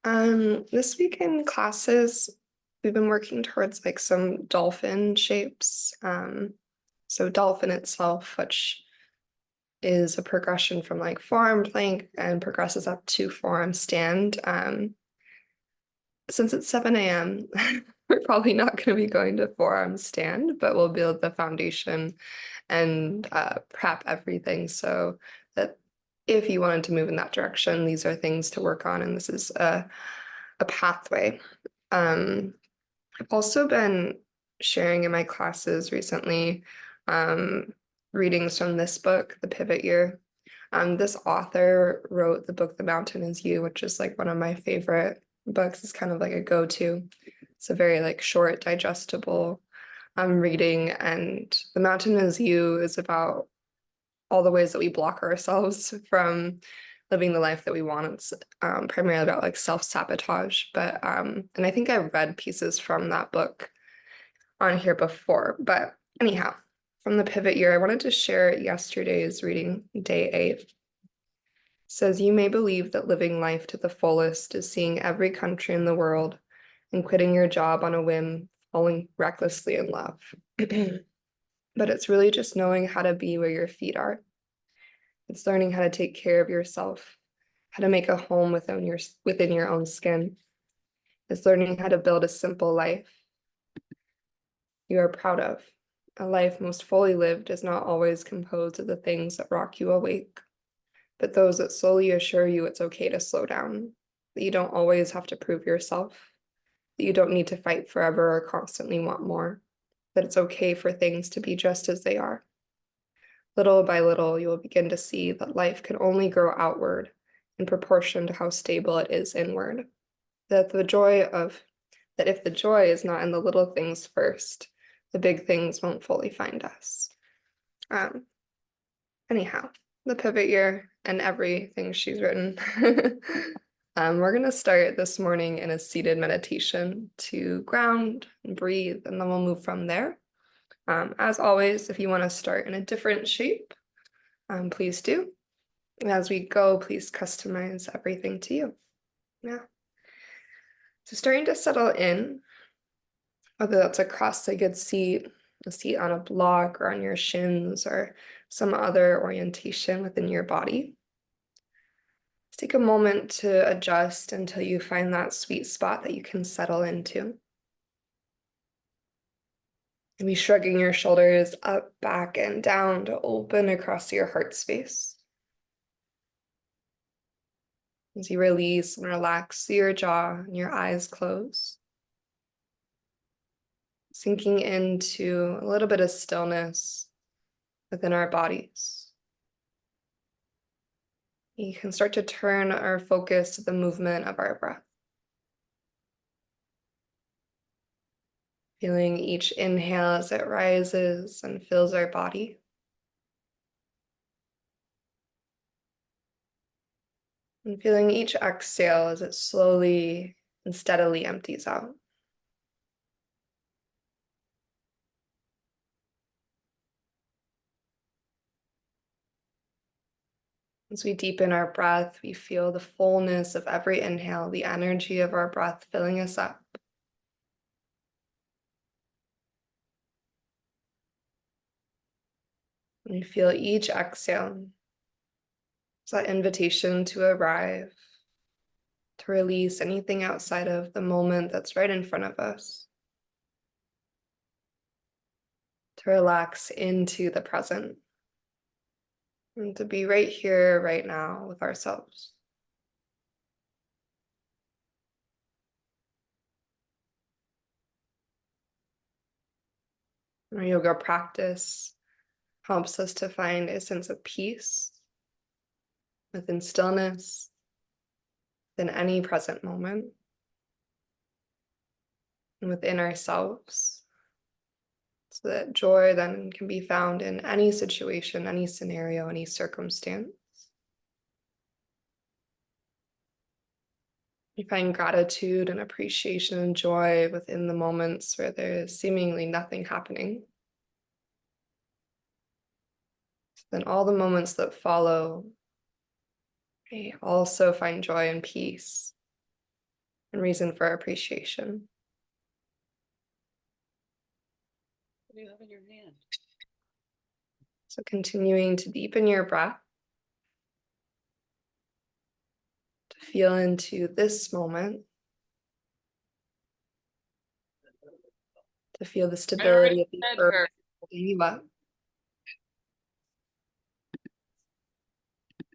This week in classes, we've been working towards like some dolphin shapes. So dolphin itself, which is a progression from like forearm plank and progresses up to forearm stand. Since it's 7 a.m., we're probably not going to be going to forearm stand, but we'll build the foundation and prep everything so that if you wanted to move in that direction, these are things to work on, and this is a pathway. Um, I've also been sharing in my classes recently, um, readings from this book, The Pivot Year. This author wrote the book The Mountain Is You, which is like one of my favorite books. It's kind of like a go-to. It's a very like short, digestible reading, and The Mountain Is You is about all the ways that we block ourselves from living the life that we want. It's primarily about like self-sabotage. But and I think I've read pieces from that book on here before. But anyhow, from the pivot year, I wanted to share yesterday's reading, day 8. It says, you may believe that living life to the fullest is seeing every country in the world and quitting your job on a whim, falling recklessly in love. But it's really just knowing how to be where your feet are. It's learning how to take care of yourself, how to make a home within your own skin. It's learning how to build a simple life you are proud of. A life most fully lived is not always composed of the things that rock you awake, but those that slowly assure you it's okay to slow down, that you don't always have to prove yourself, that you don't need to fight forever or constantly want more, that it's okay for things to be just as they are. Little by little, you will begin to see that life can only grow outward in proportion to how stable it is inward. That if the joy is not in the little things first, the big things won't fully find us. Um, Anyhow, the pivot year and everything she's written. We're gonna start this morning in a seated meditation to ground and breathe, and then we'll move from there. As always, if you want to start in a different shape, please do. And as we go, please customize everything to you. Yeah. So starting to settle in, whether that's a cross-legged seat, a seat on a block or on your shins, or some other orientation within your body. Just take a moment to adjust until you find that sweet spot that you can settle into. Maybe shrugging your shoulders up, back, and down to open across your heart space. As you release and relax your jaw and your eyes close. Sinking into a little bit of stillness within our bodies. You can start to turn our focus to the movement of our breath. Feeling each inhale as it rises and fills our body. And feeling each exhale as it slowly and steadily empties out. As we deepen our breath, we feel the fullness of every inhale, the energy of our breath filling us up. And we feel each exhale as that invitation to arrive, to release anything outside of the moment that's right in front of us, to relax into the present, and to be right here, right now with ourselves. Our yoga practice helps us to find a sense of peace within stillness, in any present moment, and within ourselves, so that joy then can be found in any situation, any scenario, any circumstance. We find gratitude and appreciation and joy within the moments where there is seemingly nothing happening. Then all the moments that follow, we also find joy and peace. and reason for appreciation. What do you have in your hand? So continuing to deepen your breath, to feel into this moment, to feel the stability of the earth holding you up.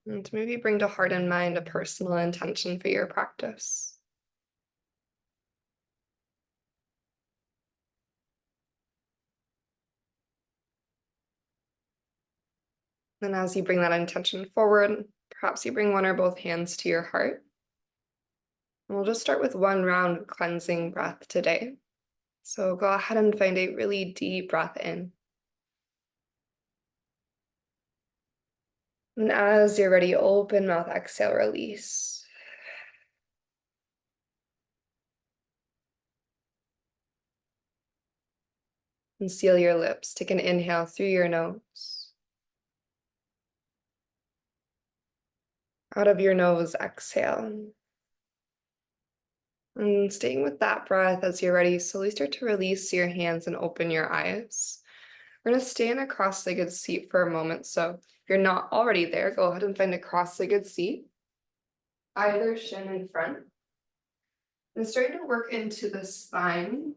And to maybe bring to heart and mind a personal intention for your practice. And as you bring that intention forward, perhaps you bring one or both hands to your heart. And we'll just start with one round cleansing breath today. So go ahead and find a really deep breath in. And as you're ready, open mouth, exhale, release. And seal your lips. Take an inhale through your nose. Out of your nose, exhale. And staying with that breath as you're ready, slowly start to release your hands and open your eyes. We're going to stay in a cross-legged seat for a moment. So if you're not already there, go ahead and find a cross-legged seat, either shin in front. And starting to work into the spine.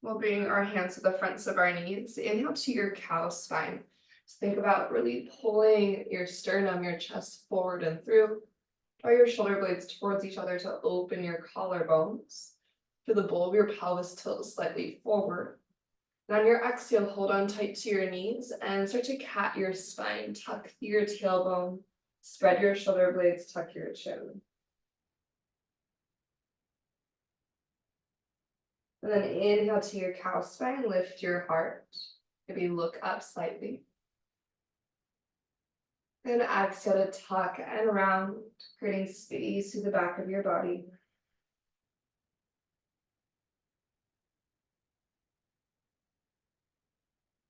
We'll bring our hands to the fronts of our knees. Inhale to your cow spine. So think about really pulling your sternum, your chest forward and through. Draw your shoulder blades towards each other to open your collarbones. Feel the bowl of your pelvis tilt slightly forward. And on your exhale, hold on tight to your knees and start to cat your spine. Tuck through your tailbone. Spread your shoulder blades, tuck your chin. And then inhale to your cow spine, lift your heart. Maybe look up slightly. And exhale to tuck and round, creating space through the back of your body.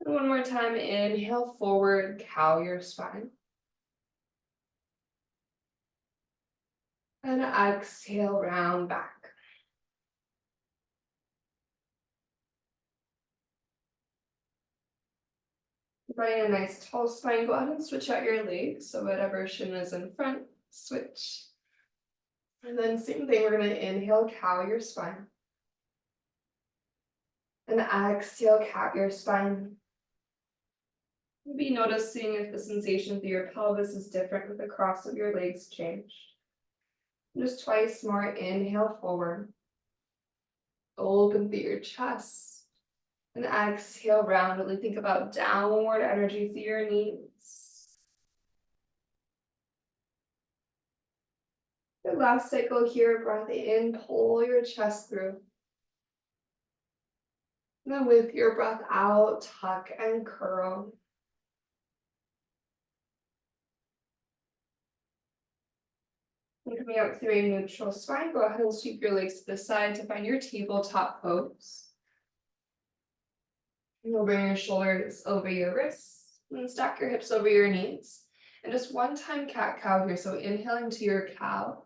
And one more time, inhale forward, cow your spine. And exhale, round back. Finding a nice tall spine, go ahead and switch out your legs. So whatever shin is in front, switch. And then same thing, we're gonna inhale, cow your spine. And exhale, cat your spine. Maybe noticing if the sensation through your pelvis is different with the cross of your legs changed. Just twice more, inhale forward. Open through your chest. And exhale, round. Really think about downward energy through your knees. The last cycle here, breath in, pull your chest through. And then with your breath out, tuck and curl. And coming up through a neutral spine, go ahead and sweep your legs to the side to find your tabletop pose. And you'll bring your shoulders over your wrists and stack your hips over your knees. And just one time cat-cow here. So inhaling to your cow,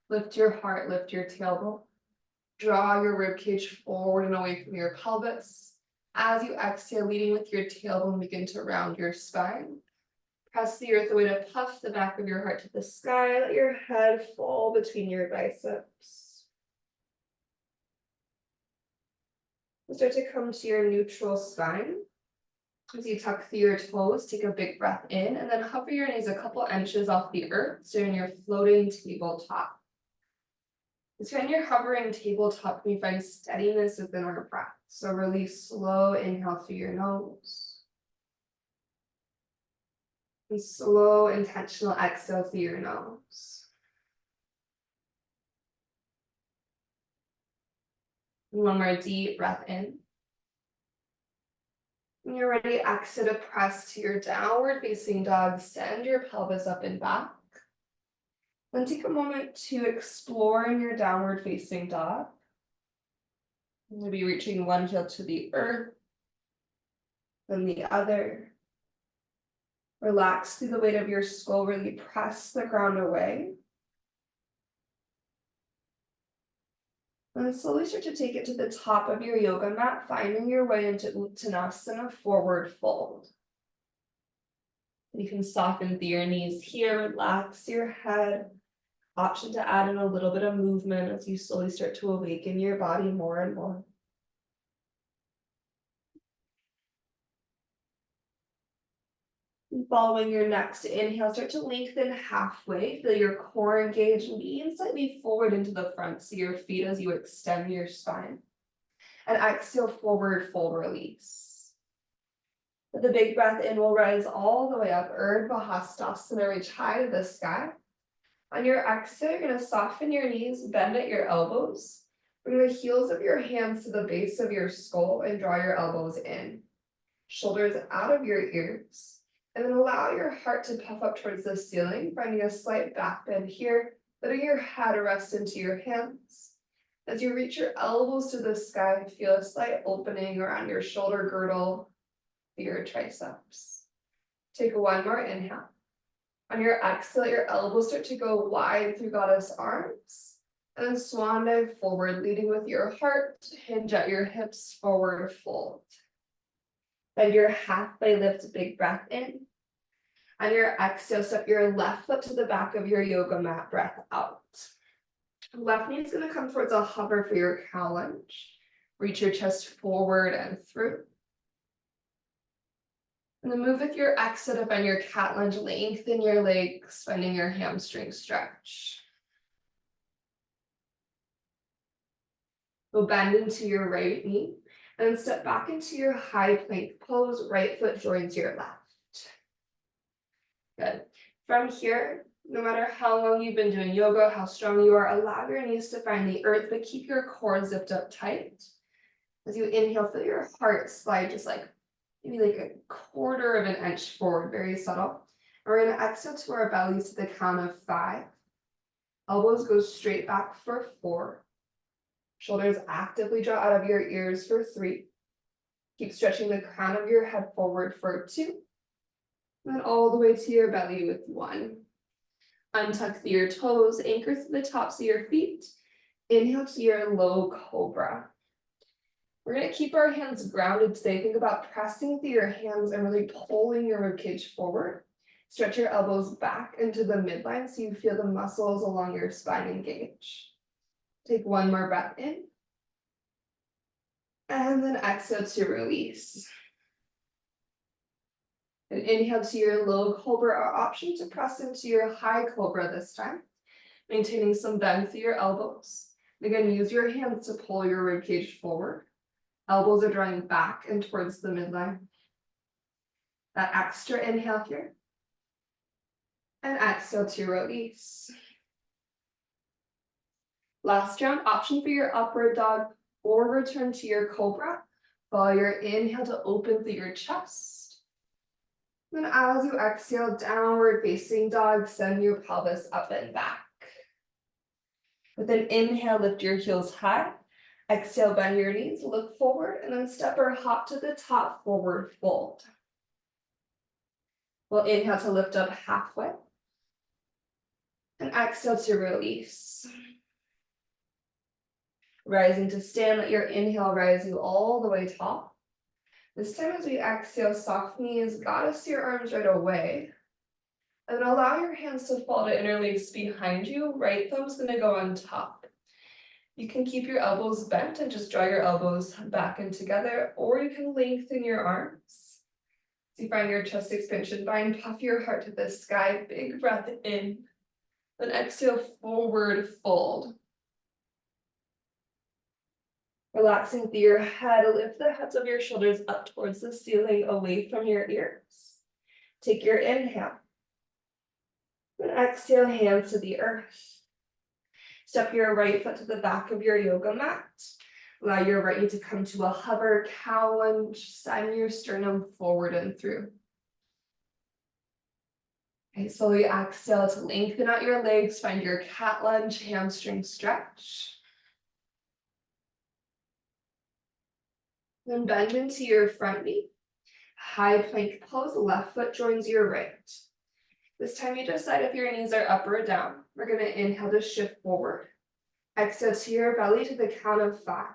lift your heart, lift your tailbone. Draw your ribcage forward and away from your pelvis. As you exhale, leading with your tailbone, begin to round your spine. Press the earth away to puff the back of your heart to the sky. Let your head fall between your biceps. Start to come to your neutral spine. As you tuck through your toes, take a big breath in, and then hover your knees a couple inches off the earth, so you're in your floating tabletop. So when you're hovering tabletop, we find steadiness within our breath. So really slow inhale through your nose. And slow intentional exhale through your nose. And one more deep breath in. When you're ready, exhale to press to your downward facing dog. Send your pelvis up and back. Then take a moment to explore in your downward facing dog. Maybe reaching one heel to the earth, then the other. Relax through the weight of your skull, really press the ground away. And then slowly start to take it to the top of your yoga mat, finding your way into Uttanasana, forward fold. You can soften through your knees here, relax your head. Option to add in a little bit of movement as you slowly start to awaken your body more and more. And following your next inhale, start to lengthen halfway. Feel your core engage, lean slightly forward into the front, so your feet as you extend your spine. And exhale, forward fold release. With a big breath in, we'll rise all the way up. Ardha Hastasana, reach high to the sky. On your exhale, you're going to soften your knees, bend at your elbows. Bring the heels of your hands to the base of your skull and draw your elbows in. Shoulders out of your ears. And then allow your heart to puff up towards the ceiling, finding a slight back bend here. Letting your head rest into your hands. As you reach your elbows to the sky, feel a slight opening around your shoulder girdle, your triceps. Take one more inhale. On your exhale, your elbows start to go wide through goddess arms. And then swan dive forward, leading with your heart. Hinge at your hips, forward fold. Bend your halfway lift, big breath in. On your exhale, step your left foot to the back of your yoga mat, breath out. Left knee is going to come towards a hover for your cow lunge. Reach your chest forward and through. And then move with your exhale to bend your cat lunge, lengthen your legs, finding your hamstring stretch. We'll bend into your right knee and then step back into your high plank pose. Right foot joins your left. Good. From here, no matter how long you've been doing yoga, how strong you are, allow your knees to find the earth, but keep your core zipped up tight. As you inhale, feel your heart slide just like maybe like a quarter of an inch forward, very subtle. And we're going to exhale to our bellies to the count of 5. Elbows go straight back for 4. Shoulders actively draw out of your ears for 3. Keep stretching the crown of your head forward for 2. And then all the way to your belly with 1. Untuck through your toes, anchor through the tops of your feet. Inhale to your low cobra. We're going to keep our hands grounded today. Think about pressing through your hands and really pulling your ribcage forward. Stretch your elbows back into the midline so you feel the muscles along your spine engage. Take one more breath in. And then exhale to release. And inhale to your low cobra, or option to press into your high cobra this time. Maintaining some bend through your elbows. Again, use your hands to pull your ribcage forward. Elbows are drawing back and towards the midline. That extra inhale here. And exhale to release. Last round, option for your upward dog or return to your cobra. Follow your inhale to open through your chest. Then as you exhale, downward facing dog, send your pelvis up and back. With an inhale, lift your heels high. Exhale, bend your knees, look forward, and then step or hop to the top, forward fold. We'll inhale to lift up halfway. And exhale to release. Rising to stand, let your inhale rise you all the way tall. This time as we exhale, soft knees, goddess your arms right away. And then allow your hands to fall to interlace behind you. Right thumb's gonna go on top. You can keep your elbows bent and just draw your elbows back and together, or you can lengthen your arms. So you find your chest expansion, bind, puff your heart to the sky, big breath in. Then exhale, forward fold. Relaxing through your head, lift the heads of your shoulders up towards the ceiling, away from your ears. Take your inhale. Then exhale, hands to the earth. Step your right foot to the back of your yoga mat. Allow your right knee to come to a hover, cow lunge, send your sternum forward and through. Okay, slowly exhale to lengthen out your legs, find your cat lunge, hamstring stretch. Then bend into your front knee. High plank pose, left foot joins your right. This time you decide if your knees are up or down. We're going to inhale to shift forward. Exhale to your belly to the count of 5.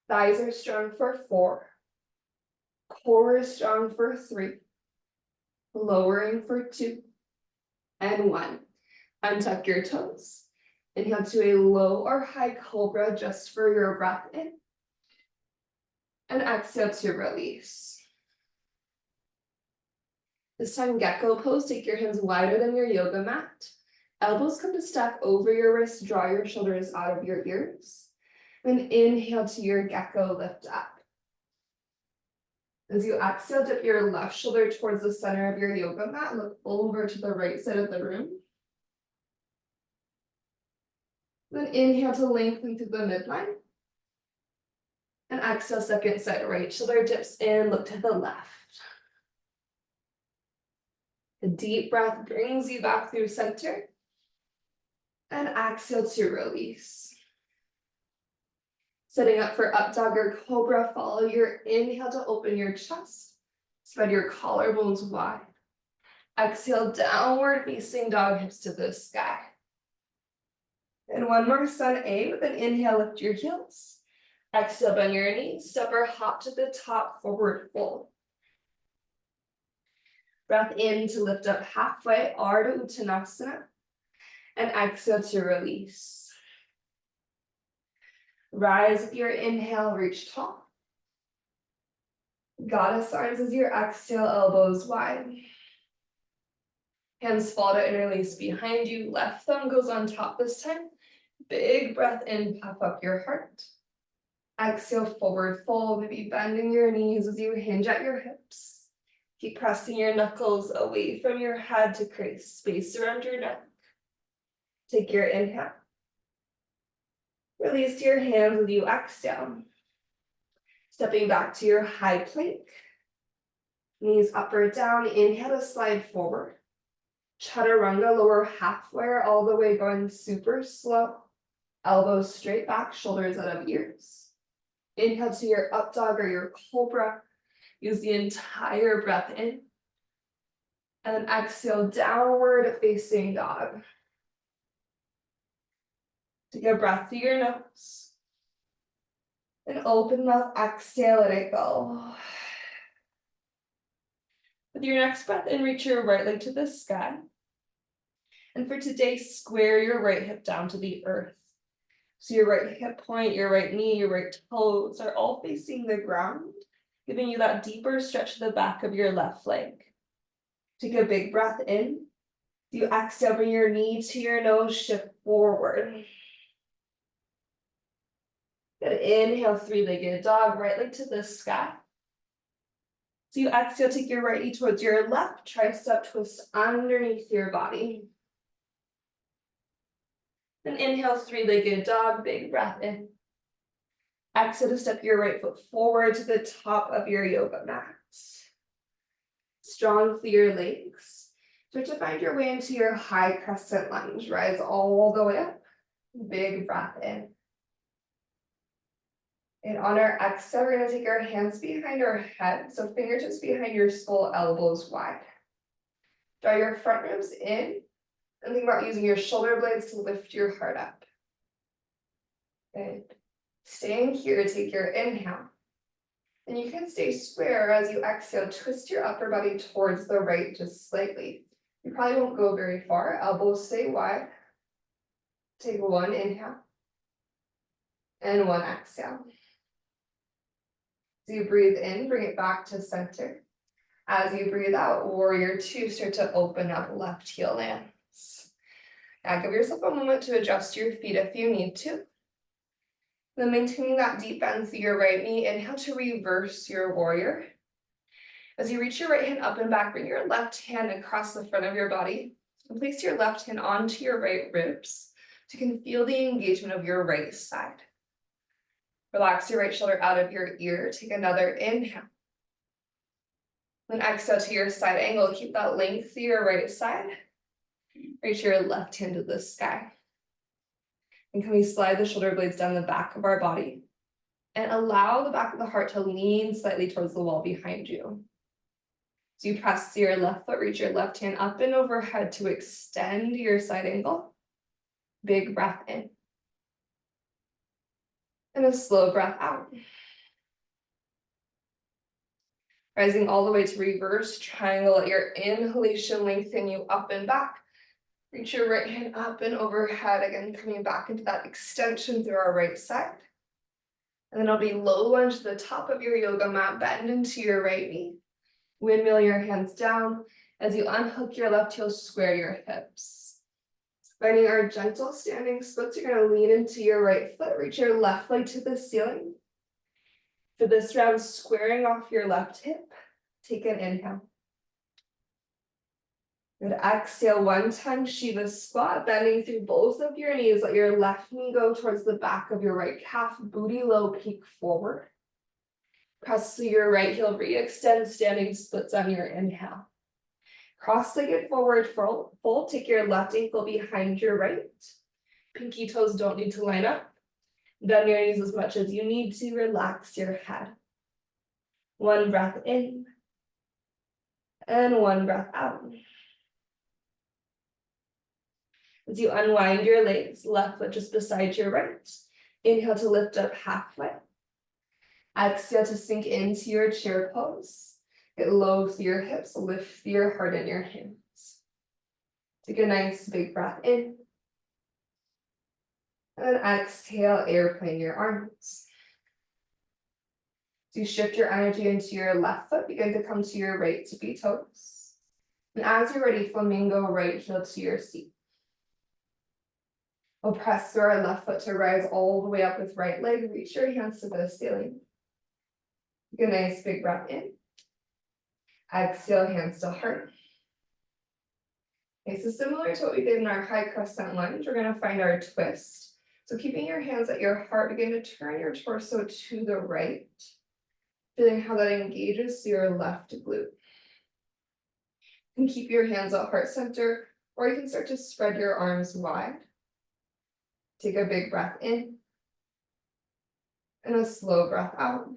Thighs are strong for 4. Core is strong for 3. Lowering for 2. And 1. Untuck your toes. Inhale to a low or high cobra just for your breath in. And exhale to release. This time, gecko pose. Take your hands wider than your yoga mat. Elbows come to stack over your wrists. Draw your shoulders out of your ears. Then inhale to your gecko, lift up. As you exhale, dip your left shoulder towards the center of your yoga mat. Look over to the right side of the room. Then inhale to lengthen through the midline. And exhale, second side, right shoulder dips in, look to the left. A deep breath brings you back through center. And exhale to release. Setting up for up dog or cobra, follow your inhale to open your chest. Spread your collarbones wide. Exhale, downward facing dog, hips to the sky. And one more sun A with an inhale, lift your heels. Exhale, bend your knees, step or hop to the top, forward fold. Breath in to lift up halfway, ardha uttanasana. And exhale to release. Rise with your inhale, reach tall. Goddess arms as your exhale, elbows wide. Hands fall to interlace behind you. Left thumb goes on top this time. Big breath in, puff up your heart. Exhale, forward fold, maybe bending your knees as you hinge at your hips. Keep pressing your knuckles away from your head to create space around your neck. Take your inhale. Release your hands as you exhale. Stepping back to your high plank. Knees up or down, inhale to slide forward. Chaturanga, lower halfway or all the way, going super slow. Elbows straight back, shoulders out of ears. Inhale to your up dog or your cobra. Use the entire breath in. And then exhale, downward facing dog. Take a breath through your nose. And open mouth, exhale, let it go. With your next breath in, reach your right leg to the sky. And for today, square your right hip down to the earth. So your right hip point, your right knee, your right toes are all facing the ground, giving you that deeper stretch to the back of your left leg. Take a big breath in. You exhale, bring your knee to your nose, shift forward. Good, inhale, three-legged dog, right leg to the sky. So you exhale, take your right knee towards your left, tricep twist underneath your body. Then inhale, three-legged dog, big breath in. Exhale to step your right foot forward to the top of your yoga mat. Strong through your legs. Start to find your way into your high crescent lunge. Rise all the way up. Big breath in. And on our exhale, we're going to take our hands behind our head. So fingertips behind your skull, elbows wide. Draw your front ribs in. And think about using your shoulder blades to lift your heart up. Good. Staying here, take your inhale. And you can stay square as you exhale. Twist your upper body towards the right just slightly. You probably won't go very far. Elbows stay wide. Take one inhale. And one exhale. As you breathe in, bring it back to center. As you breathe out, warrior two, start to open up, left heel lands. Now give yourself a moment to adjust your feet if you need to. Then maintaining that deep bend through your right knee, inhale to reverse your warrior. As you reach your right hand up and back, bring your left hand across the front of your body and place your left hand onto your right ribs so you can feel the engagement of your right side. Relax your right shoulder out of your ear. Take another inhale. Then exhale to your side angle. Keep that length through your right side. Reach your left hand to the sky. And can we slide the shoulder blades down the back of our body and allow the back of the heart to lean slightly towards the wall behind you. So you press your left foot, reach your left hand up and overhead to extend your side angle. Big breath in. And a slow breath out. Rising all the way to reverse triangle. Let your inhalation lengthen you up and back. Reach your right hand up and overhead, again, coming back into that extension through our right side. And then it'll be low lunge to the top of your yoga mat, bend into your right knee. Windmill your hands down. As you unhook your left heel, square your hips. Finding our gentle standing splits, you're gonna lean into your right foot, reach your left leg to the ceiling. For this round, squaring off your left hip, take an inhale. Good, exhale, one time Shiva squat, bending through both of your knees. Let your left knee go towards the back of your right calf, booty low, peek forward. Press through your right heel, re-extend standing splits on your inhale. Cross-legged forward fold, take your left ankle behind your right. Pinky toes don't need to line up. Bend your knees as much as you need to, relax your head. One breath in, and one breath out. As you unwind your legs, left foot just beside your right. Inhale to lift up halfway. Exhale to sink into your chair pose. Get low through your hips, lift your heart in your hands. Take a nice big breath in. And then exhale, airplane your arms. So you shift your energy into your left foot, begin to come to your right tippy toes. And as you're ready, flamingo right heel to your seat. We'll press through our left foot to rise all the way up with right leg. Reach your hands to the ceiling. Take a nice big breath in. Exhale, hands to heart. Okay, so similar to what we did in our high crescent lunge, we're gonna find our twist. So keeping your hands at your heart, begin to turn your torso to the right. Feeling how that engages your left glute. And keep your hands at heart center, or you can start to spread your arms wide. Take a big breath in, and a slow breath out.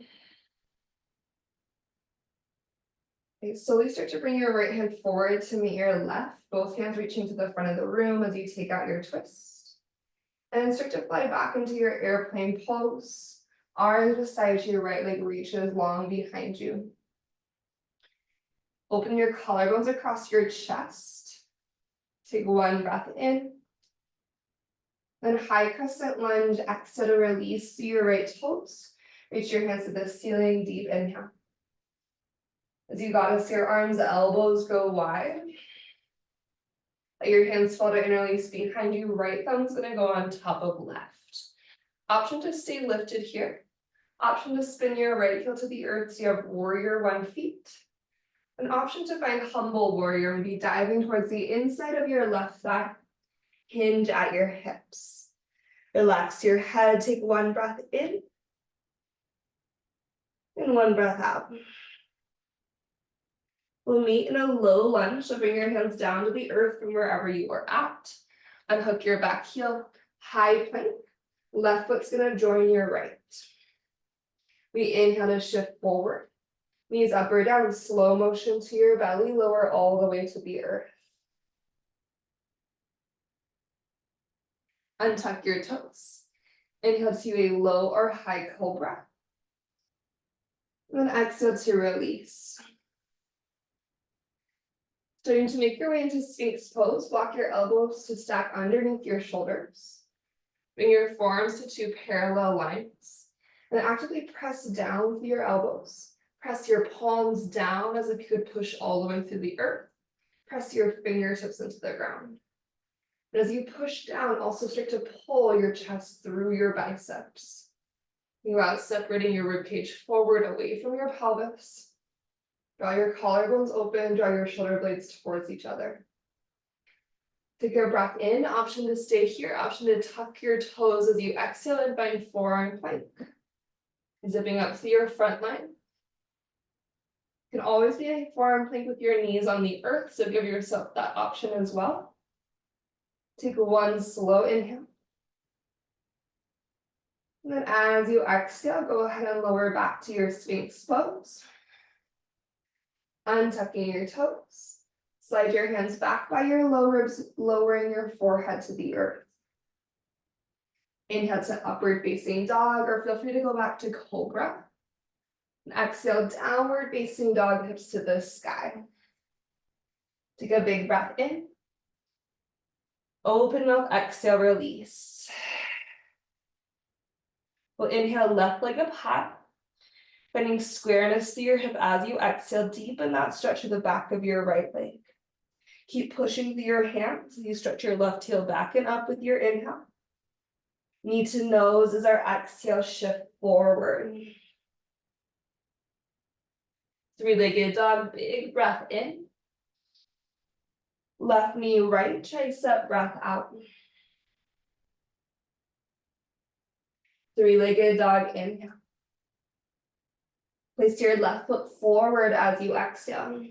Okay, slowly start to bring your right hand forward to meet your left, both hands reaching to the front of the room as you take out your twist. And start to fly back into your airplane pose. Arms beside your right leg reaches long behind you. Open your collarbones across your chest. Take one breath in. Then high crescent lunge, exhale to release through your right toes. Reach your hands to the ceiling, deep inhale. As you goddess your arms, elbows go wide. Let your hands fall to interlace behind you. Right thumb's gonna go on top of left. Option to stay lifted here. Option to spin your right heel to the earth so you have warrior 1 feet. An option to find humble warrior and be diving towards the inside of your left thigh. Hinge at your hips. Relax your head, take one breath in. And one breath out. We'll meet in a low lunge, so bring your hands down to the earth from wherever you are at. Unhook your back heel, high plank. Left foot's gonna join your right. We inhale to shift forward. Knees up or down, slow motion to your belly, lower all the way to the earth. Untuck your toes. Inhale to a low or high cobra. And then exhale to release. Starting to make your way into Sphinx pose, walk your elbows to stack underneath your shoulders. Bring your forearms to 2 parallel lines. And actively press down with your elbows. Press your palms down as if you could push all the way through the earth. Press your fingertips into the ground. And as you push down, also start to pull your chest through your biceps. Think about separating your ribcage forward away from your pelvis. Draw your collarbones open, draw your shoulder blades towards each other. Take a breath in, option to stay here, option to tuck your toes as you exhale and find forearm plank. Zipping up to your front line. You can always be a forearm plank with your knees on the earth, so give yourself that option as well. Take one slow inhale. And then as you exhale, go ahead and lower back to your Sphinx pose. Untucking your toes. Slide your hands back by your low ribs, lowering your forehead to the earth. Inhale to upward facing dog, or feel free to go back to cobra. And exhale, downward facing dog, hips to the sky. Take a big breath in. Open mouth, exhale, release. We'll inhale, left leg up high. Finding squareness through your hip as you exhale, deepen that stretch to the back of your right leg. Keep pushing through your hands as you stretch your left heel back and up with your inhale. Knee to nose as our exhale, shift forward. Three-legged dog, big breath in. Left knee, right tricep, breath out. Three-legged dog, inhale. Place your left foot forward as you exhale.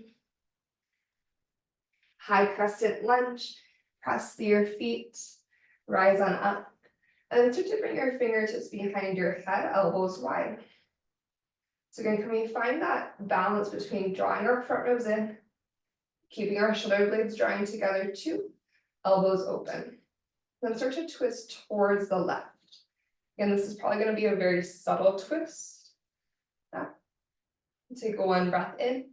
High crescent lunge, press through your feet, rise on up. And then start to bring your fingertips behind your head, elbows wide. So again, can we find that balance between drawing our front ribs in, keeping our shoulder blades drawing together too, elbows open. Then start to twist towards the left. Again, this is probably going to be a very subtle twist. Take one breath in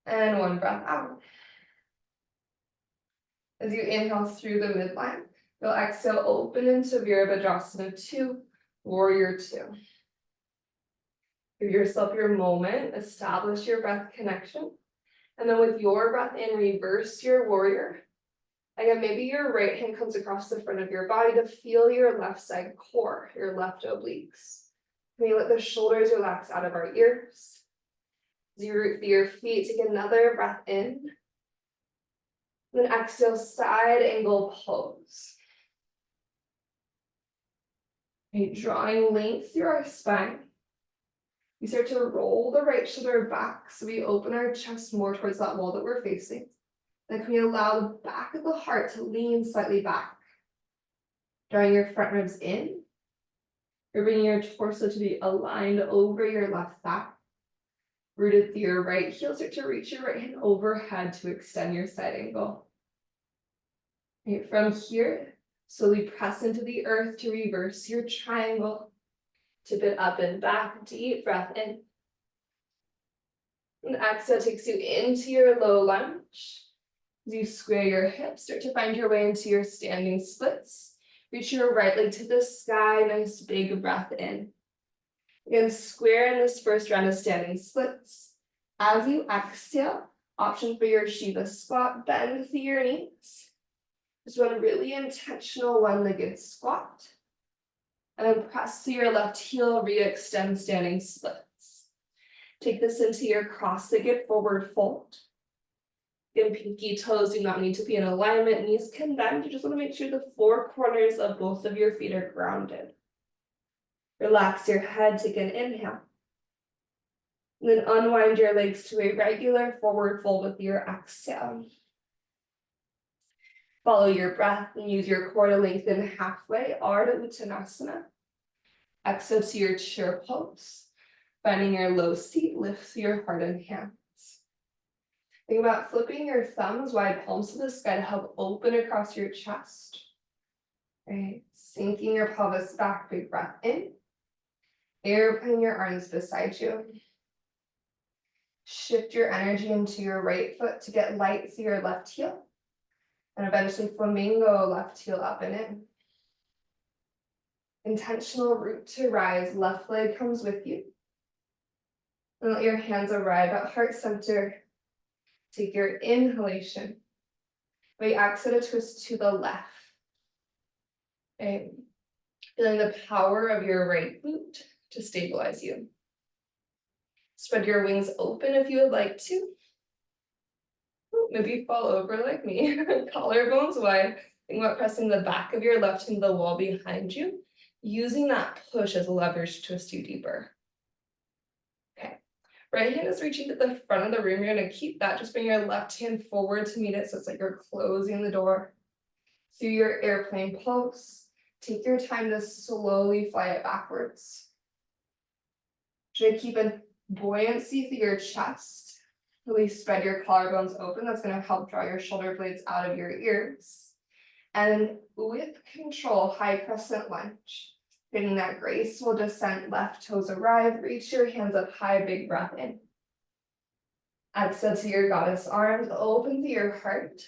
and one breath out. As you inhale through the midline, you'll exhale, open into Virabhadrasana 2, Warrior 2. Give yourself your moment, establish your breath connection, and then with your breath in, reverse your warrior. Again, maybe your right hand comes across the front of your body to feel your left side core, your left obliques. Can we let the shoulders relax out of our ears? As you root through your feet, take another breath in. Then exhale, side angle pose. Okay, drawing length through our spine. We start to roll the right shoulder back, so we open our chest more towards that wall that we're facing. Then can we allow the back of the heart to lean slightly back? Drawing your front ribs in. You're bringing your torso to be aligned over your left thigh. Rooted through your right heel, start to reach your right hand overhead to extend your side angle. Okay, from here, slowly press into the earth to reverse your triangle. Tip it up and back, deep breath in. And exhale takes you into your low lunge. As you square your hips, start to find your way into your standing splits. Reach your right leg to the sky, nice big breath in. Again, square in this first round of standing splits. As you exhale, option for your Shiva squat, bend through your knees. Just one really intentional one-legged squat. And then press through your left heel, re-extend standing splits. Take this into your cross-legged forward fold. Again, pinky toes do not need to be in alignment. Knees can bend. You just want to make sure the four corners of both of your feet are grounded. Relax your head, take an inhale. And then unwind your legs to a regular forward fold with your exhale. Follow your breath and use your core to lengthen halfway, Ardha Uttanasana. Exhale to your chair pose. Finding your low seat, lift your heart and hands. Think about flipping your thumbs wide, palms to the sky to help open across your chest. Right, sinking your pelvis back, big breath in. Airplane your arms beside you. Shift your energy into your right foot to get light through your left heel. And eventually flamingo, left heel up and in. Intentional root to rise, left leg comes with you. And let your hands arrive at heart center. Take your inhalation. We exhale to twist to the left. Okay. Feeling the power of your right glute to stabilize you. Spread your wings open if you would like to. Maybe fall over like me. Collarbones wide. Think about pressing the back of your left into the wall behind you. Using that push as leverage to twist you deeper. Okay. Right hand is reaching to the front of the room. You're going to keep that. Just bring your left hand forward to meet it. So it's like you're closing the door. Through your airplane pose. Take your time to slowly fly it backwards. Try to keep a buoyancy through your chest. Really spread your collarbones open. That's going to help draw your shoulder blades out of your ears. And with control, high crescent lunge. Getting that graceful descent, left toes arrive, reach your hands up high, big breath in. Exhale to your goddess arms, open to your heart.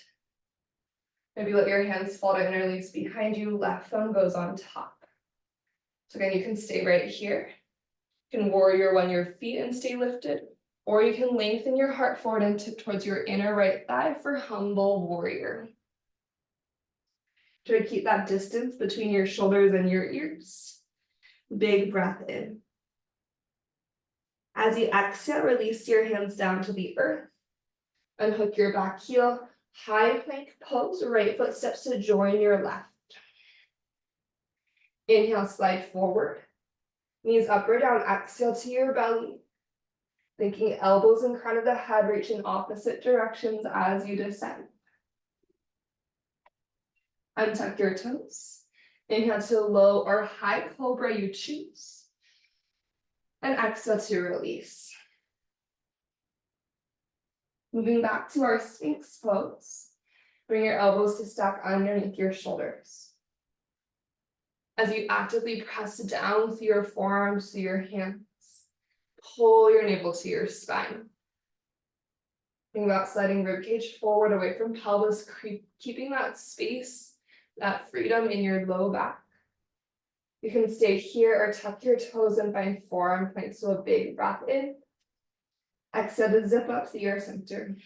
Maybe let your hands fall to interlace behind you, left thumb goes on top. So again, you can stay right here. You can warrior one your feet and stay lifted, or you can lengthen your heart forward and tip towards your inner right thigh for humble warrior. Try to keep that distance between your shoulders and your ears. Big breath in. As you exhale, release your hands down to the earth. Unhook your back heel. High plank pose, right foot steps to join your left. Inhale, slide forward. Knees up or down, exhale to your belly. Thinking elbows in front of the head, reach in opposite directions as you descend. Untuck your toes. Inhale to low or high cobra, you choose. And exhale to release. Moving back to our Sphinx pose. Bring your elbows to stack underneath your shoulders. As you actively press down with your forearms to your hands, pull your navel to your spine. Think about sliding ribcage forward away from pelvis, keeping that space, that freedom in your low back. You can stay here or tuck your toes and find forearm plank, so a big breath in. Exhale to zip up to your center.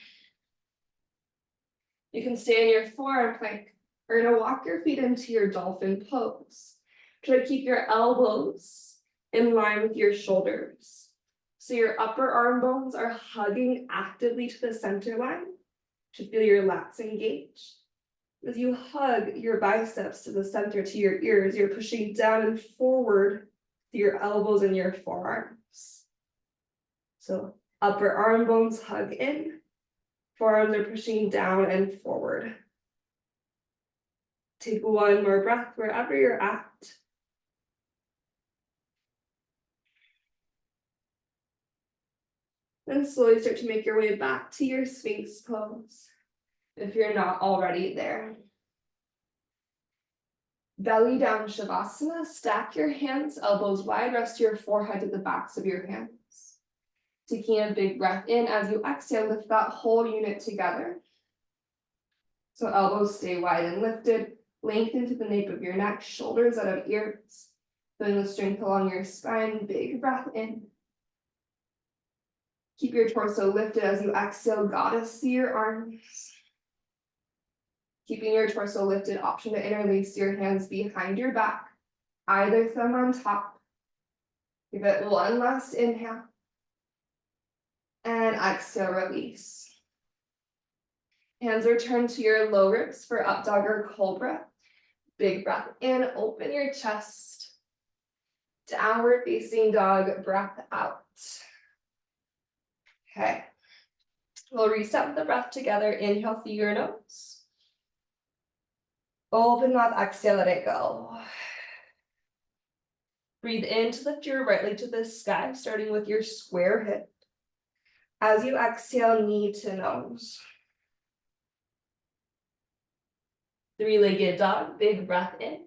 You can stay in your forearm plank. We're going to walk your feet into your dolphin pose. Try to keep your elbows in line with your shoulders. So your upper arm bones are hugging actively to the center line. You should feel your lats engage. As you hug your biceps to the center, to your ears, you're pushing down and forward to your elbows and your forearms. So upper arm bones hug in, forearms are pushing down and forward. Take one more breath wherever you're at. Then slowly start to make your way back to your Sphinx pose, if you're not already there. Belly down Shavasana, stack your hands, elbows wide, rest your forehead to the backs of your hands. Taking a big breath in, as you exhale, lift that whole unit together. So elbows stay wide and lifted, lengthen to the nape of your neck, shoulders out of ears. Feeling the strength along your spine, big breath in. Keep your torso lifted as you exhale, goddess to your arms. Keeping your torso lifted, option to interlace your hands behind your back, either thumb on top. Give it one last inhale. And exhale, release. Hands return to your low ribs for up dog or cobra. Big breath in, open your chest. Downward facing dog, breath out. Okay. We'll reset with the breath together. Inhale through your nose. Open mouth, exhale, let it go. Breathe in to lift your right leg to the sky, starting with your square hip. As you exhale, knee to nose. Three-legged dog, big breath in.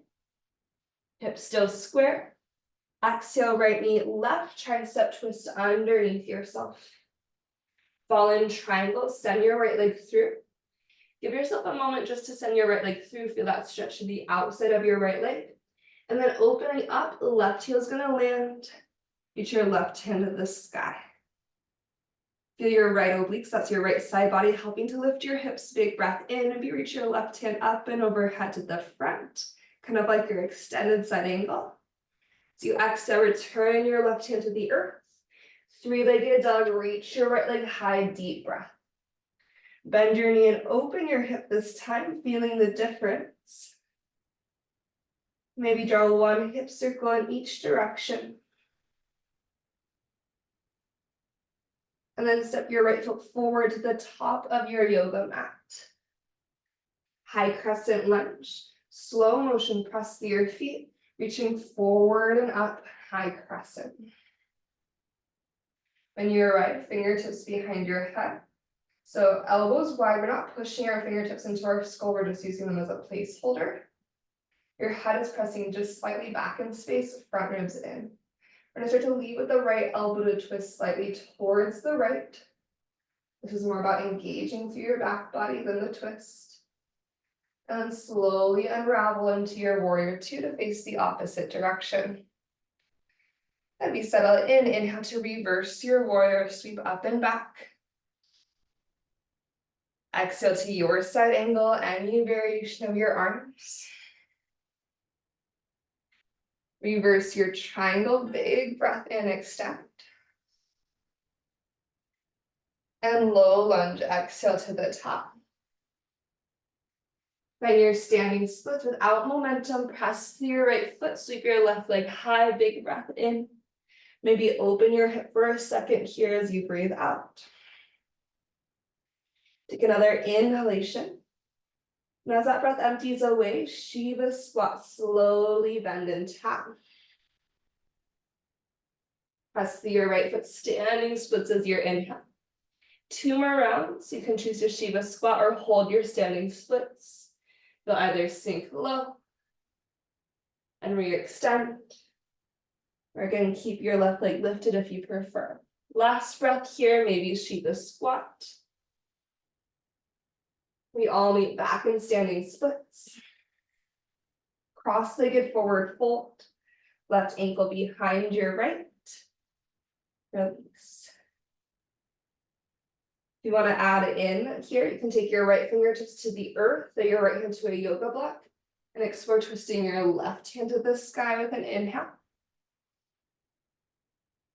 Hips still square. Exhale, right knee, left tricep twist underneath yourself. Fallen triangle, send your right leg through. Give yourself a moment just to send your right leg through. Feel that stretch to the outside of your right leg. And then opening up, the left heel is going to land. Reach your left hand to the sky. Feel your right obliques, that's your right side body, helping to lift your hips. Big breath in. Maybe reach your left hand up and overhead to the front. Kind of like your extended side angle. As you exhale, return your left hand to the earth. Three-legged dog, reach your right leg high, deep breath. Bend your knee and open your hip this time, feeling the difference. Maybe draw one hip circle in each direction. And then step your right foot forward to the top of your yoga mat. High crescent lunge. Slow motion, press through your feet, reaching forward and up, high crescent. Bend your right fingertips behind your head. So elbows wide, we're not pushing our fingertips into our skull, we're just using them as a placeholder. Your head is pressing just slightly back in space, front ribs in. We're gonna start to lead with the right elbow to twist slightly towards the right. This is more about engaging through your back body than the twist. And slowly unravel into your warrior two to face the opposite direction. And we settle in, inhale to reverse your warrior, sweep up and back. Exhale to your side angle, any variation of your arms. Reverse your triangle, big breath in, extend. And low lunge, exhale to the top. Find your standing splits without momentum, press through your right foot, sweep your left leg high, big breath in. Maybe open your hip for a second here as you breathe out. Take another inhalation. And as that breath empties away, Shiva squat, slowly bend and tap. Press through your right foot, standing splits as your inhale. 2 more rounds, you can choose your Shiva squat or hold your standing splits. You'll either sink low and re-extend, or again, keep your left leg lifted if you prefer. Last breath here, maybe Shiva squat. We all meet back in standing splits. Cross-legged forward fold. Left ankle behind your right. Release. If you want to add in here, you can take your right fingertips to the earth, or your right hand to a yoga block, and explore twisting your left hand to the sky with an inhale.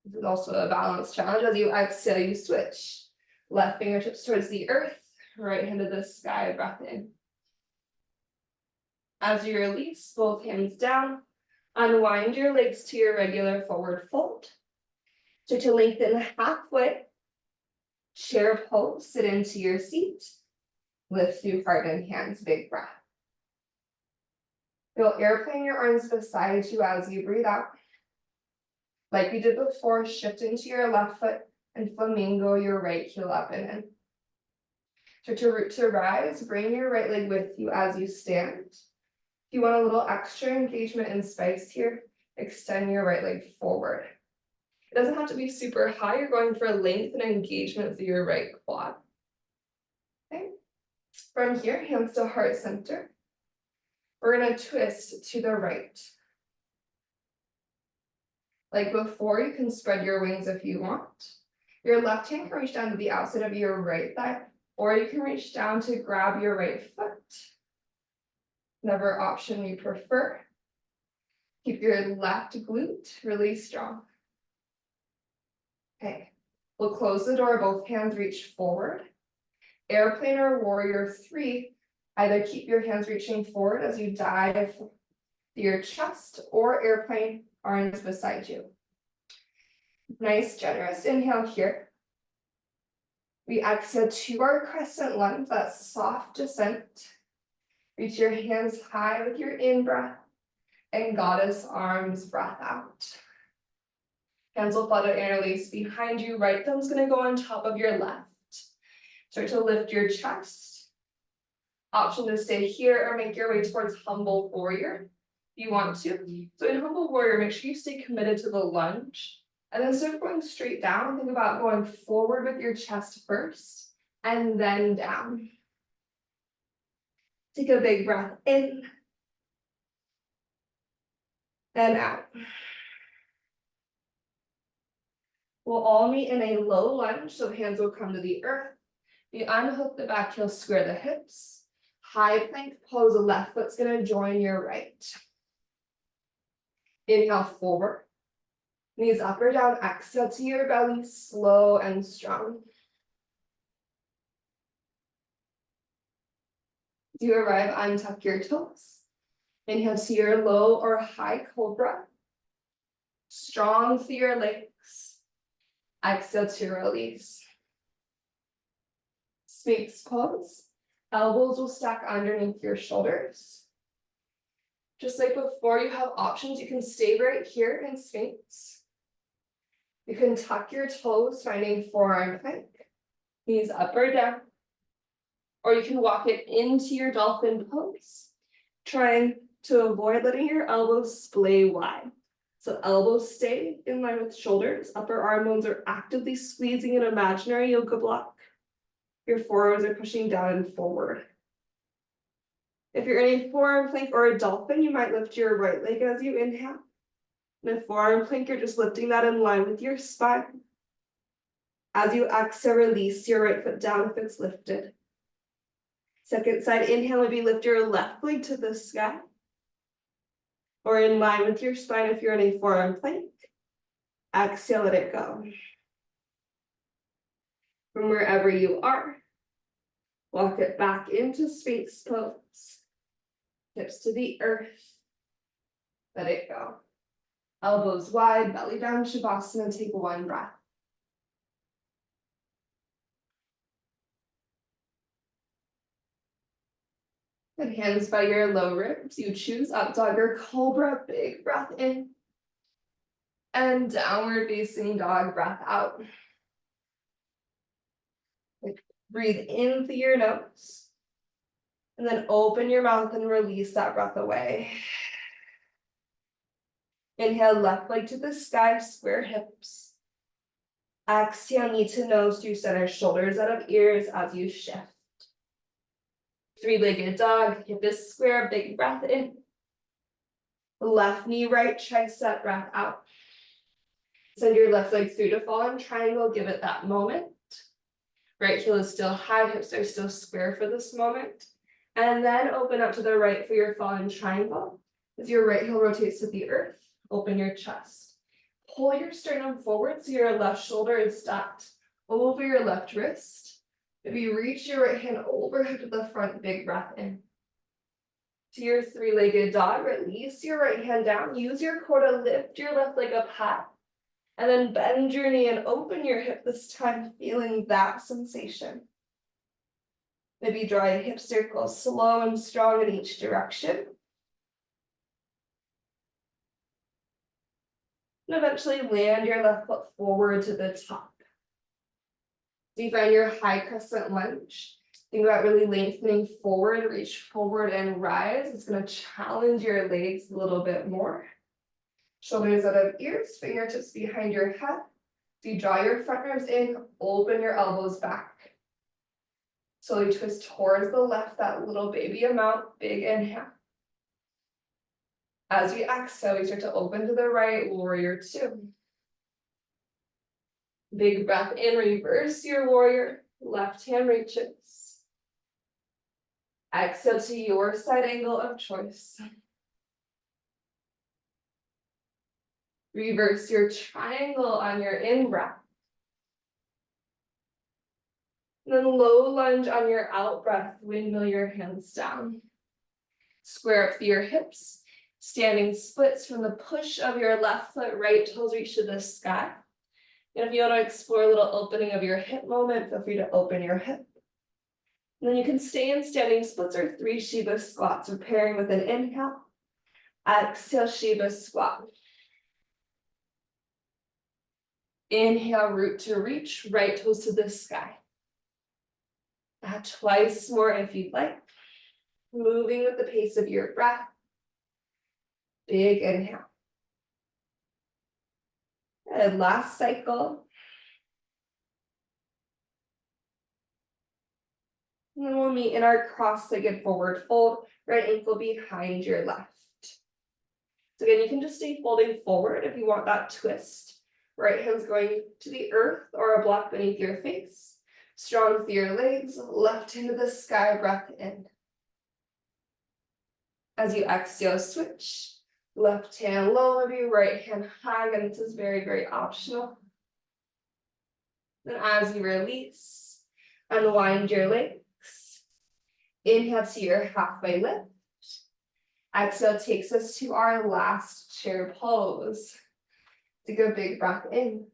This is also a balance challenge. As you exhale, you switch. Left fingertips towards the earth, right hand to the sky, breath in. As you release, both hands down, unwind your legs to your regular forward fold. Start to lengthen halfway. Chair pose, sit into your seat. Lift through heart and hands, big breath. You'll airplane your arms beside you as you breathe out. Like we did before, shift into your left foot and flamingo your right heel up and in. Start to root to rise, bring your right leg with you as you stand. If you want a little extra engagement and spice here, extend your right leg forward. It doesn't have to be super high, you're going for length and engagement through your right quad. Okay. From here, hands to heart center. We're gonna twist to the right. Like before, you can spread your wings if you want. Your left hand can reach down to the outside of your right thigh, or you can reach down to grab your right foot. Whatever option you prefer. Keep your left glute really strong. Okay, we'll close the door, both hands reach forward. Airplane or warrior three, either keep your hands reaching forward as you dive your chest, or airplane, arms beside you. Nice, generous inhale here. We exhale to our crescent lunge, that soft descent. Reach your hands high with your in-breath, and goddess arms, breath out. Hands will flutter interlace behind you. Right thumb's gonna go on top of your left. Start to lift your chest. Option to stay here or make your way towards humble warrior if you want to. So in humble warrior, make sure you stay committed to the lunge. And then instead of going straight down, think about going forward with your chest first and then down. Take a big breath in and out. We'll all meet in a low lunge, so hands will come to the earth. You unhook the back heel, square the hips. High plank pose, the left foot's gonna join your right. Inhale forward. Knees up or down, exhale to your belly, slow and strong. As you arrive, untuck your toes. Inhale to your low or high cobra. Strong through your legs. Exhale to release. Sphinx pose. Elbows will stack underneath your shoulders. Just like before, you have options. You can stay right here in Sphinx. You can tuck your toes, finding forearm plank. Knees up or down. Or you can walk it into your dolphin pose, trying to avoid letting your elbows splay wide. So elbows stay in line with shoulders. Upper arm bones are actively squeezing an imaginary yoga block. Your forearms are pushing down and forward. If you're in a forearm plank or a dolphin, you might lift your right leg as you inhale. In a forearm plank, you're just lifting that in line with your spine. As you exhale, release your right foot down if it's lifted. Second side inhale, maybe lift your left leg to the sky. Or in line with your spine if you're in a forearm plank. Exhale, let it go. From wherever you are, walk it back into Sphinx pose. Hips to the earth. Let it go. Elbows wide, belly down, Shavasana. Take one breath. Good, hands by your low ribs. You choose up dog or cobra. Big breath in. And downward facing dog, breath out. Breathe in through your nose. And then open your mouth and release that breath away. Inhale, left leg to the sky, square hips. Exhale, knee to nose through center, shoulders out of ears as you shift. Three-legged dog, hip is square, big breath in. Left knee, right tricep, breath out. Send your left leg through to fallen triangle, give it that moment. Right heel is still high, hips are still square for this moment. And then open up to the right for your fallen triangle. As your right heel rotates to the earth, open your chest. Pull your sternum forward so your left shoulder is stacked over your left wrist. Maybe reach your right hand overhead to the front, big breath in. To your three-legged dog, release your right hand down. Use your core to lift your left leg up high. And then bend your knee and open your hip this time, feeling that sensation. Maybe draw a hip circle, slow and strong in each direction. And eventually land your left foot forward to the top. So you find your high crescent lunge. Think about really lengthening forward, reach forward and rise. It's going to challenge your legs a little bit more. Shoulders out of ears, fingertips behind your head. So you draw your front arms in, open your elbows back. Slowly twist towards the left, that little baby amount, big inhale. As we exhale, we start to open to the right, warrior two. Big breath in, reverse your warrior, left hand reaches. Exhale to your side angle of choice. Reverse your triangle on your in-breath. Then low lunge on your out-breath, windmill your hands down. Square up through your hips, standing splits from the push of your left foot, right toes reach to the sky. And if you want to explore a little opening of your hip moment, feel free to open your hip. And then you can stay in standing splits or three Shiva squats, repairing with an inhale. Exhale, Shiva squat. Inhale, root to reach, right toes to the sky. Twice more if you'd like. Moving with the pace of your breath. Big inhale. And last cycle. And then we'll meet in our cross-legged forward fold, right ankle behind your left. So again, you can just stay folding forward if you want that twist. Right hand's going to the earth or a block beneath your face. Strong through your legs, left hand to the sky, breath in. As you exhale, switch. Left hand low, maybe right hand high. Again, this is very, very optional. Then as you release, unwind your legs. Inhale to your halfway lift. Exhale takes us to our last chair pose. Take a big breath in.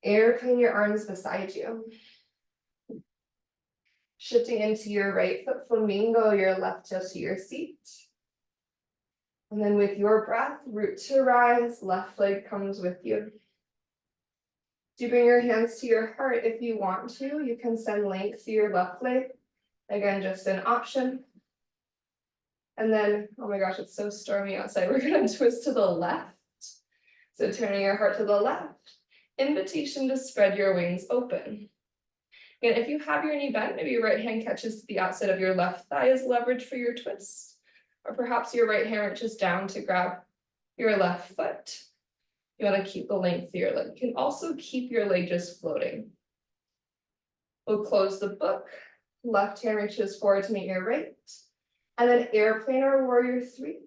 Airplane your arms beside you. Shifting into your right foot, flamingo your left toe to your seat. And then with your breath, root to rise, left leg comes with you. Do bring your hands to your heart if you want to. You can send length to your left leg. Again, just an option. And then, oh my gosh, it's so stormy outside. We're gonna twist to the left. So turning your heart to the left. Invitation to spread your wings open. And if you have your knee bent, maybe your right hand catches the outside of your left thigh as leverage for your twist. Or perhaps your right hand reaches down to grab your left foot. You want to keep the length of your leg. You can also keep your leg just floating. We'll close the book. Left hand reaches forward to meet your right. And then airplane or warrior 3.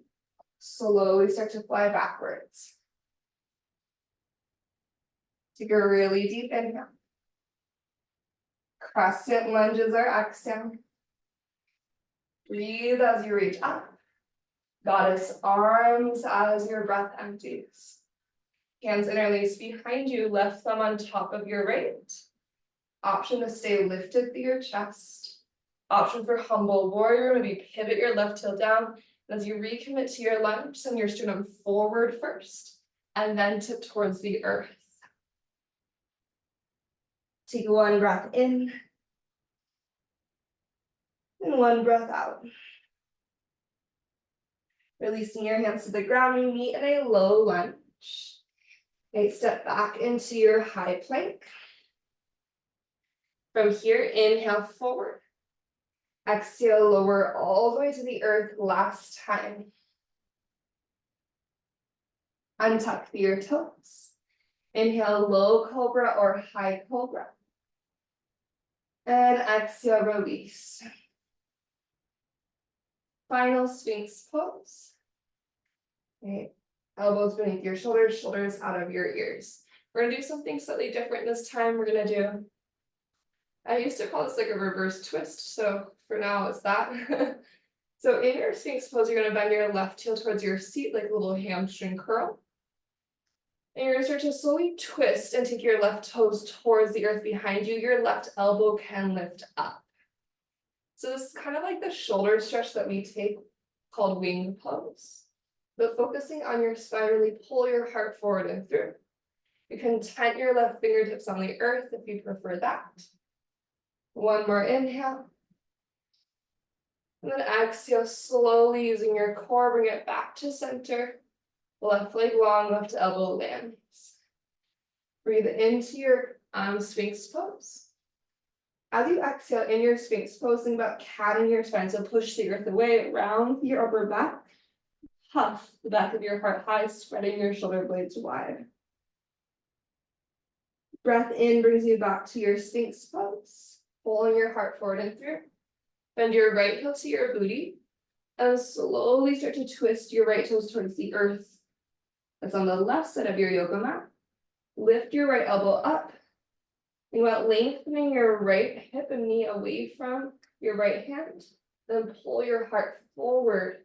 Slowly start to fly backwards. Take a really deep inhale. Crescent lunges or exhale. Breathe as you reach up. Goddess arms as your breath empties. Hands interlace behind you, left thumb on top of your right. Option to stay lifted through your chest. Option for humble warrior, maybe pivot your left heel down. And as you recommit to your lunge, send your sternum forward first, and then tip towards the earth. Take one breath in, and one breath out. Releasing your hands to the ground, you meet in a low lunge. Okay, step back into your high plank. From here, inhale forward. Exhale, lower all the way to the earth last time. Untuck your toes. Inhale, low cobra or high cobra. And exhale, release. Final Sphinx pose. Okay. Elbows beneath your shoulders, shoulders out of your ears. We're gonna do something slightly different this time. We're gonna do, I used to call this like a reverse twist, so for now it's that. So in your Sphinx pose, you're gonna bend your left heel towards your seat like a little hamstring curl. And you're gonna start to slowly twist and take your left toes towards the earth behind you. Your left elbow can lift up. So this is kind of like the shoulder stretch that we take called wing pose. But focusing on your spine, really pull your heart forward and through. You can tent your left fingertips on the earth if you prefer that. One more inhale. And then exhale, slowly using your core, bring it back to center. Left leg long, left elbow lands. Breathe into your Sphinx pose. As you exhale in your Sphinx pose, think about catting your spine. So push the earth away, round your upper back. Puff the back of your heart high, spreading your shoulder blades wide. Breath in brings you back to your Sphinx pose, pulling your heart forward and through. Bend your right heel to your booty, and slowly start to twist your right toes towards the earth that's on the left side of your yoga mat. Lift your right elbow up. Think about lengthening your right hip and knee away from your right hand. Then pull your heart forward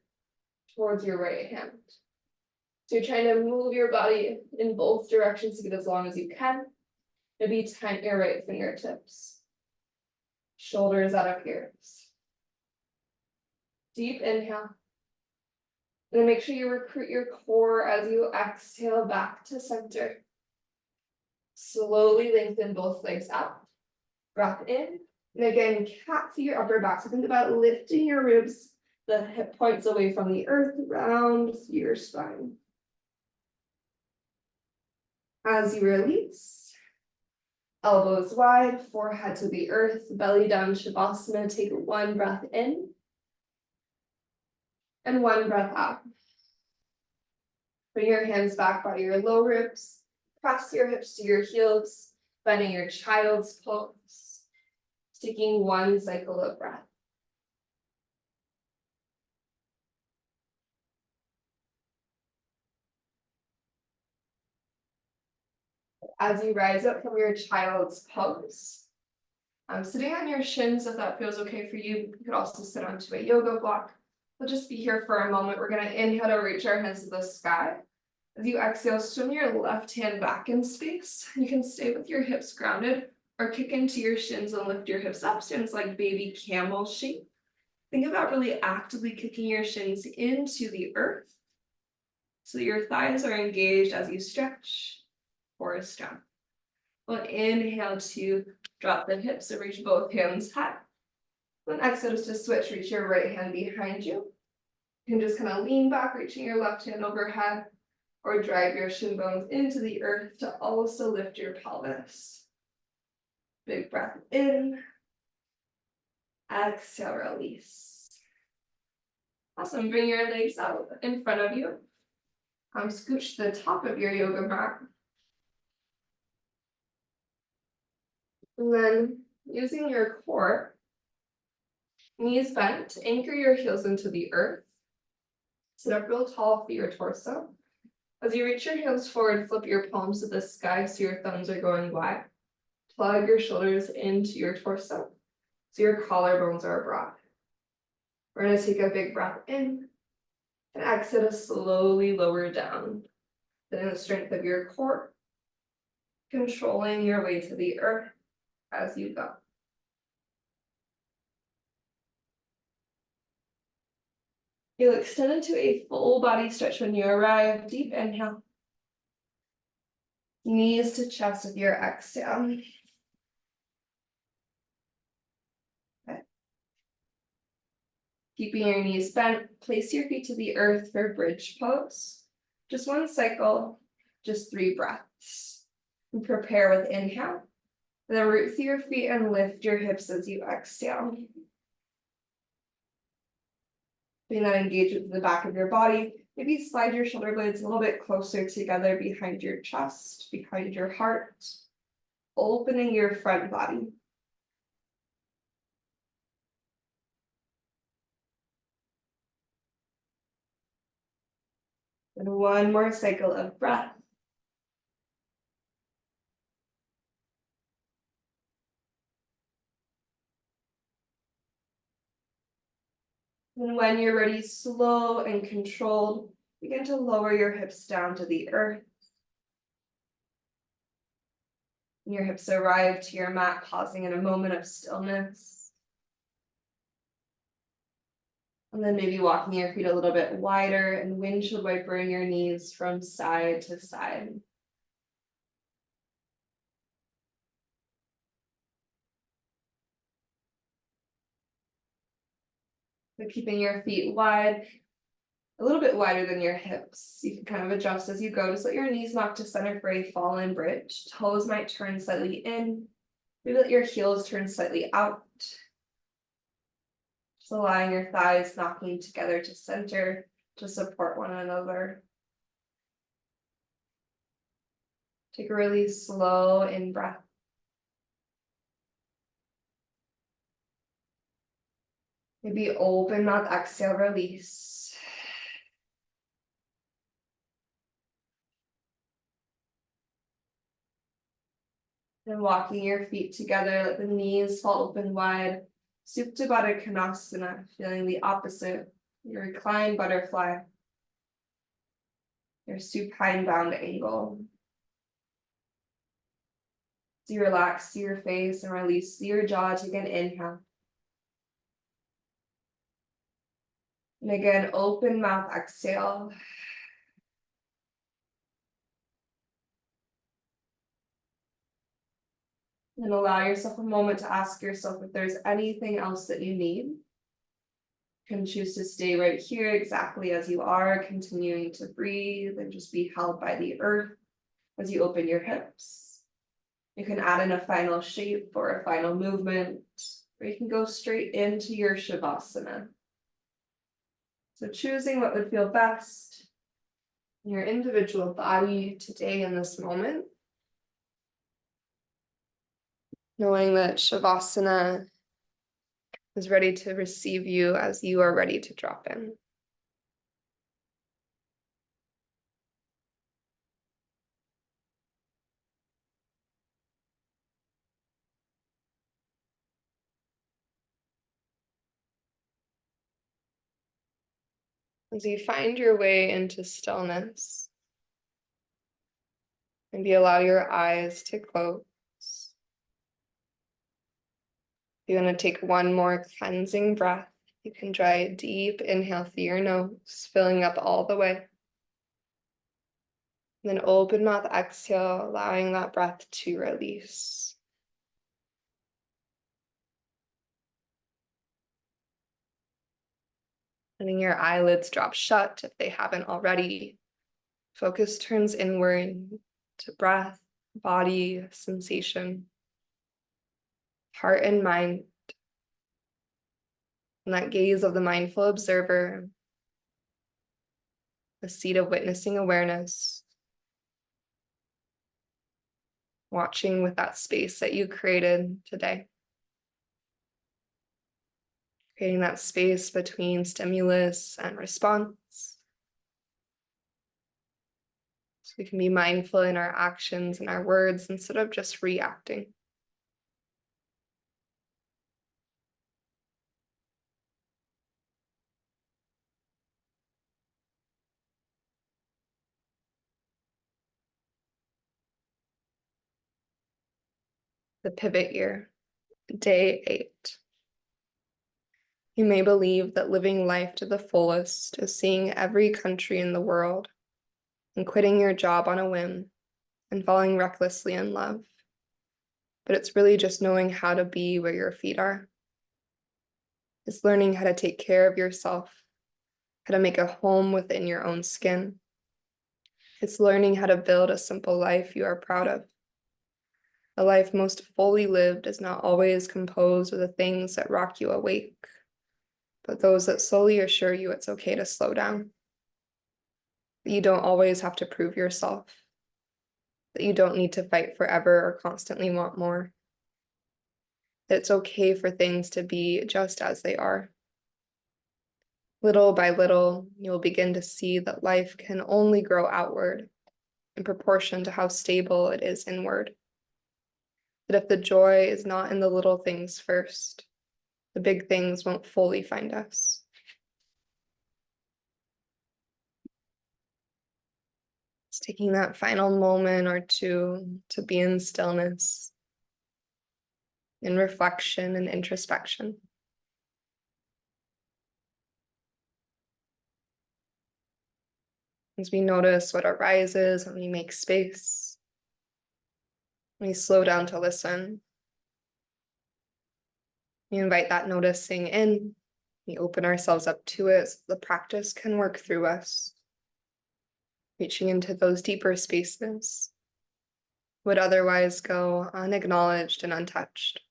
towards your right hand. So you're trying to move your body in both directions to get as long as you can. Maybe tent your right fingertips. Shoulders out of ears. Deep inhale. And then make sure you recruit your core as you exhale back to center. Slowly lengthen both legs out. Breath in. And again, cat through your upper back. So think about lifting your ribs, the hip points away from the earth, round through your spine. As you release, elbows wide, forehead to the earth, belly down, Shavasana. Take one breath in and one breath out. Bring your hands back by your low ribs. Press your hips to your heels, finding your child's pose. Taking one cycle of breath. As you rise up from your child's pose, sitting on your shins, if that feels okay for you, you could also sit onto a yoga block. We'll just be here for a moment. We're going to inhale to reach our hands to the sky. As you exhale, swim your left hand back in space. You can stay with your hips grounded or kick into your shins and lift your hips up. Shins like baby camel shape. Think about really actively kicking your shins into the earth so that your thighs are engaged as you stretch or stretch. We'll inhale to drop the hips and reach both hands high. Then exhale just to switch, reach your right hand behind you. You can just kind of lean back, reaching your left hand overhead, or drive your shin bones into the earth to also lift your pelvis. Big breath in. Exhale, release. Awesome, bring your legs out in front of you. Scooch to the top of your yoga mat. And then using your core, knees bent, anchor your heels into the earth. Sit up real tall for your torso. As you reach your hands forward, flip your palms to the sky so your thumbs are going wide. Plug your shoulders into your torso so your collarbones are broad. We're going to take a big breath in and exhale to slowly lower down. Then the strength of your core, controlling your way to the earth as you go. You'll extend into a full body stretch when you arrive. Deep inhale. Knees to chest with your exhale. Okay. Keeping your knees bent, place your feet to the earth for bridge pose. Just one cycle, just 3 breaths. And prepare with inhale. Then root through your feet and lift your hips as you exhale. Feeling that engagement to the back of your body. Maybe slide your shoulder blades a little bit closer together behind your chest, behind your heart, opening your front body. And one more cycle of breath. And when you're ready, slow and controlled, begin to lower your hips down to the earth. And your hips arrive to your mat, pausing in a moment of stillness. And then maybe walking your feet a little bit wider and windshield wipering your knees from side to side. So keeping your feet wide, a little bit wider than your hips. You can kind of adjust as you go. Just let your knees knock to center for a fallen bridge. Toes might turn slightly in. Maybe let your heels turn slightly out. Just allowing your thighs knocking together to center to support one another. Take a really slow in breath. Maybe open mouth, exhale, release. Then walking your feet together, let the knees fall open wide. Supta Baddha Konasana, feeling the opposite. Your reclined butterfly. Your supine bound angle. So you relax your face and release your jaw. Take an inhale. And again, open mouth, exhale. And allow yourself a moment to ask yourself if there's anything else that you need. You can choose to stay right here exactly as you are, continuing to breathe and just be held by the earth as you open your hips. You can add in a final shape or a final movement, or you can go straight into your Shavasana. So choosing what would feel best in your individual body today in this moment. Knowing that Shavasana is ready to receive you as you are ready to drop in. As you find your way into stillness, maybe allow your eyes to close. You're going to take one more cleansing breath. You can try a deep inhale through your nose, filling up all the way. And then open mouth exhale, allowing that breath to release. Letting your eyelids drop shut if they haven't already. Focus turns inward to breath, body, sensation, heart and mind. And that gaze of the mindful observer, the seat of witnessing awareness, watching with that space that you created today. Creating that space between stimulus and response. So we can be mindful in our actions and our words instead of just reacting. The pivot year, day 8. You may believe that living life to the fullest is seeing every country in the world and quitting your job on a whim and falling recklessly in love. But it's really just knowing how to be where your feet are. It's learning how to take care of yourself, how to make a home within your own skin. It's learning how to build a simple life you are proud of. A life most fully lived is not always composed of the things that rock you awake, but those that slowly assure you it's okay to slow down. That you don't always have to prove yourself. That you don't need to fight forever or constantly want more. That it's okay for things to be just as they are. Little by little, you'll begin to see that life can only grow outward in proportion to how stable it is inward. That if the joy is not in the little things first, the big things won't fully find us. Just taking that final moment or two to be in stillness, in reflection and introspection. As we notice what arises when we make space, when we slow down to listen, we invite that noticing in, we open ourselves up to it so the practice can work through us, reaching into those deeper spaces would otherwise go unacknowledged and untouched.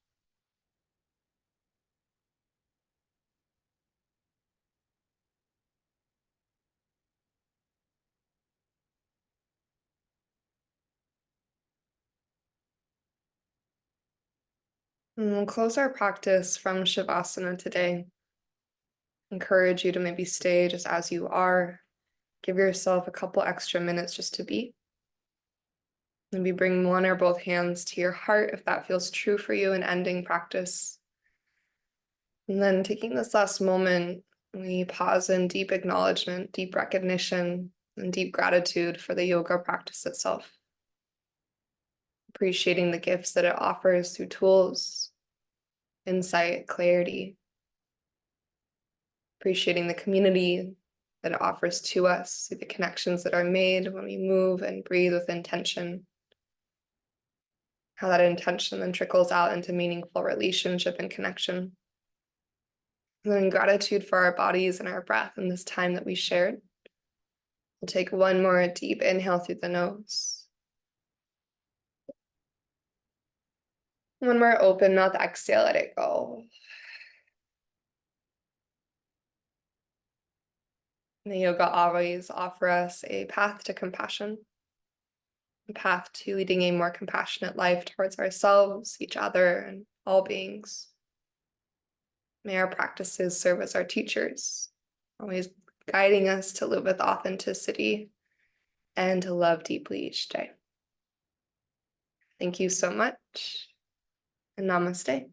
And we'll close our practice from Shavasana today. Encourage you to maybe stay just as you are. Give yourself a couple extra minutes just to be. Maybe bring one or both hands to your heart if that feels true for you in ending practice. And then taking this last moment, we pause in deep acknowledgement, deep recognition, and deep gratitude for the yoga practice itself. Appreciating the gifts that it offers through tools, insight, clarity. Appreciating the community that it offers to us, through the connections that are made when we move and breathe with intention. How that intention then trickles out into meaningful relationship and connection. And then gratitude for our bodies and our breath in this time that we shared. We'll take one more deep inhale through the nose. One more open mouth exhale, let it go. The yoga always offer us a path to compassion, a path to leading a more compassionate life towards ourselves, each other, and all beings. May our practices serve as our teachers, always guiding us to live with authenticity and to love deeply each day. Thank you so much, and namaste.